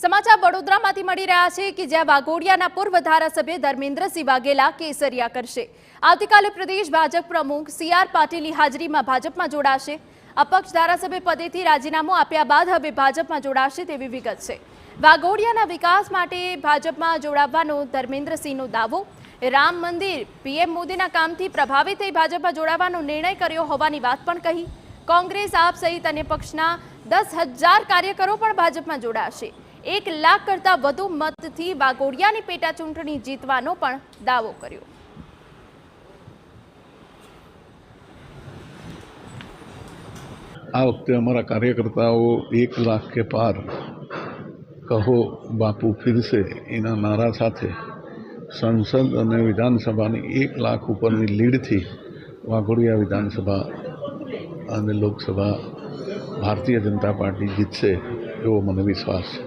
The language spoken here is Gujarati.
સમાચાર વડોદરામાંથી મળી રહ્યા છે કે જ્યાં વાઘોડિયાના પૂર્વ ધારાસભ્ય ધર્મેન્દ્રસિંહ વાઘેલા કેસરિયા કરશે। આવતીકાલે પ્રદેશ ભાજપ પ્રમુખ સી.આર. પાટીલની હાજરીમાં ભાજપમાં જોડાશે। અપક્ષ ધારાસભ્ય પદેથી રાજીનામું આપ્યા બાદ હવે ભાજપમાં જોડાશે તેવી વિગત છે। વાઘોડિયાના વિકાસ માટે ભાજપમાં જોડાવાનો ધર્મેન્દ્રસિંહનો દાવો। રામ મંદિર પીએમ મોદીના કામથી પ્રભાવિત થઈ ભાજપમાં જોડાવાનો નિર્ણય કર્યો હોવાની વાત પણ કહી। કોંગ્રેસ આપ સહિત અન્ય પક્ષના 10,000 કાર્યકરો પણ ભાજપમાં જોડાશે। 1 લાખ કરતા વધુ મતથી વાઘોડિયાની પેટા ચૂંટણી જીતવાનો પણ દાવો કર્યો। આ વખતે અમારા કાર્યકર્તાઓ 1 લાખ કે પાર કહો બાપુ ફિરસે એના નારા સાથે સંસદ અને વિધાનસભાની 1 લાખ ઉપરની લીડથી વાઘોડિયા વિધાનસભા અને લોકસભા ભારતીય જનતા પાર્ટી જીતશે એવો મને વિશ્વાસ છે।